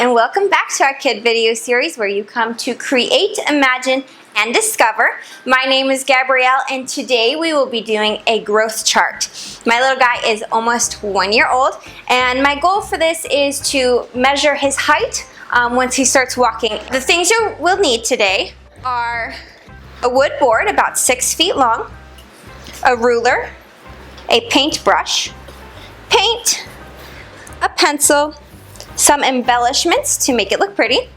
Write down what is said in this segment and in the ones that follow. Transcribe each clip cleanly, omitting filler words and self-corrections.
and welcome back to our kid video series where you come to create, imagine, and discover. My name is Gabrielle and today we will be doing a growth chart. My little guy is almost 1 year old and my goal for this is to measure his height once he starts walking. The things you will need today are a wood board about 6 feet long, a ruler, a paintbrush, paint, a pencil, some embellishments to make it look pretty,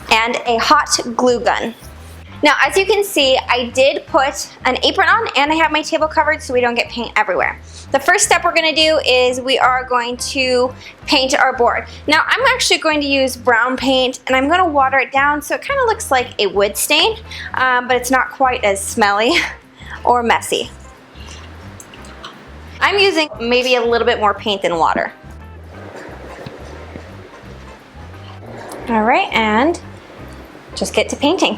and a hot glue gun. Now, as you can see, I did put an apron on and I have my table covered so we don't get paint everywhere. The first step we're going to do is we are going to paint our board. Now, I'm actually going to use brown paint and I'm going to water it down so it kind of looks like a wood stain, but it's not quite as smelly or messy. I'm using maybe a little bit more paint than water. All right, and just get to painting.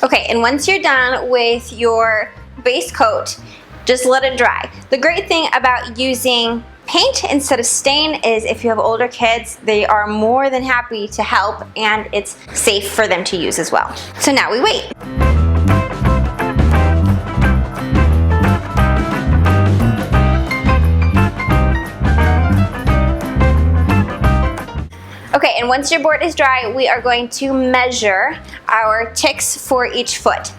Okay, and once you're done with your base coat, just let it dry. The great thing about using paint instead of stain is if you have older kids, they are more than happy to help and it's safe for them to use as well. So now we wait. Okay, and once your board is dry, we are going to measure our ticks for each foot.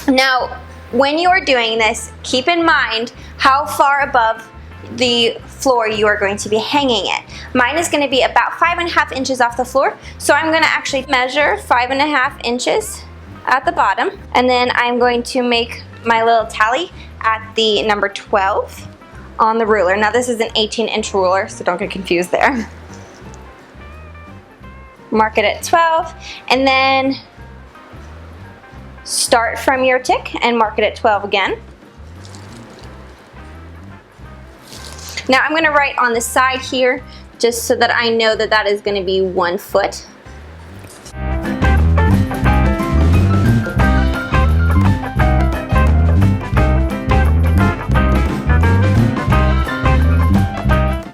Now, when you are doing this, keep in mind how far above the floor you are going to be hanging it. Mine is going to be about 5.5 inches off the floor, so I'm going to actually measure 5.5 inches at the bottom, and then I'm going to make my little tally at the number 12 on the ruler. Now this is an 18-inch ruler, so don't get confused there. Mark it at 12, and then start from your tick and mark it at 12 again. Now I'm going to write on the side here just so that I know that that is going to be 1 foot.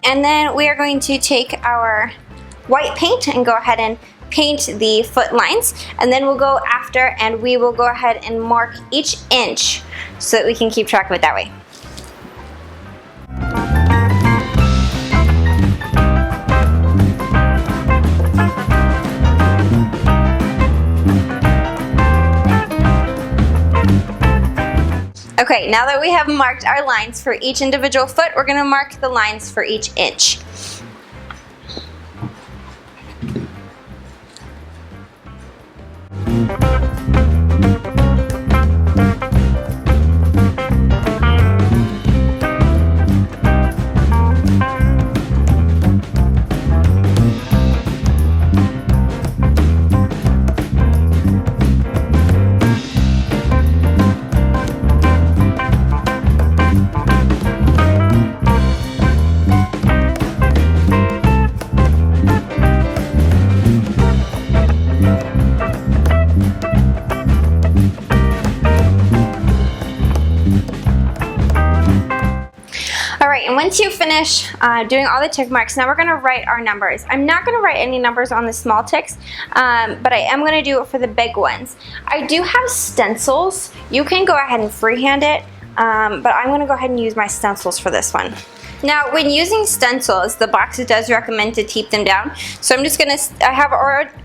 And then we are going to take our white paint and go ahead and paint the foot lines, and then we'll go after and we will go ahead and mark each inch so that we can keep track of it that way. Okay, now that we have marked our lines for each individual foot, we're going to mark the lines for each inch. And once you finish doing all the tick marks, now we're going to write our numbers. I'm not going to write any numbers on the small ticks, but I am going to do it for the big ones. I do have stencils. You can go ahead and freehand it, but I'm going to go ahead and use my stencils for this one. Now, when using stencils, the box does recommend to tape them down. So I'm just going to, I have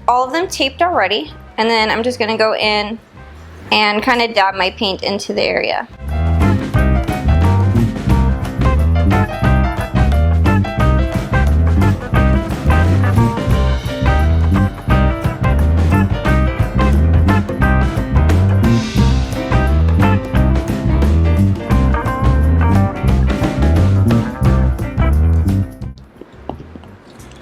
all of them taped already, and then I'm just going to go in and kind of dab my paint into the area.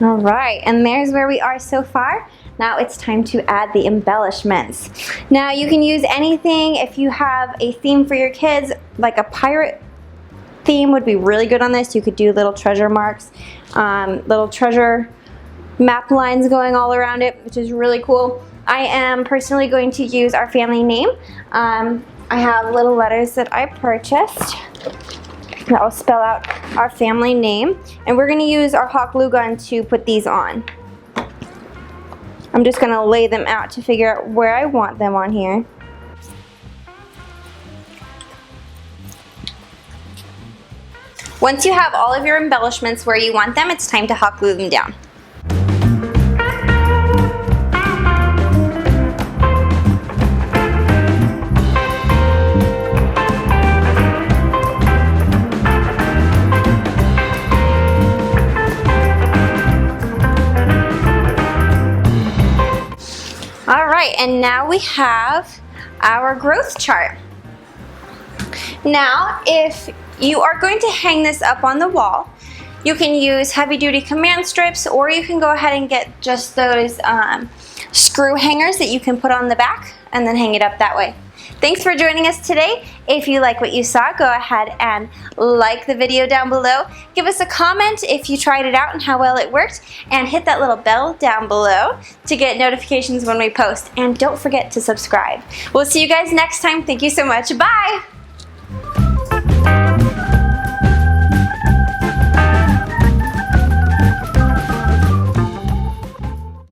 All right, and there's where we are so far. Now it's time to add the embellishments. Now you can use anything. If you have a theme for your kids, like a pirate theme would be really good on this. You could do little treasure marks, little treasure map lines going all around it, which is really cool. I am personally going to use our family name. I have little letters that I purchased that will spell out our family name, and we're going to use our hot glue gun to put these on. I'm just going to lay them out to figure out where I want them on here. Once you have all of your embellishments where you want them, it's time to hot glue them down. Alright, and now we have our growth chart. Now, if you are going to hang this up on the wall, you can use heavy-duty command strips, or you can go ahead and get just those screw hangers that you can put on the back and then hang it up that way. Thanks for joining us today. If you like what you saw, go ahead and like the video down below. Give us a comment if you tried it out and how well it worked, and hit that little bell down below to get notifications when we post. And don't forget to subscribe. We'll see you guys next time. Thank you so much. Bye!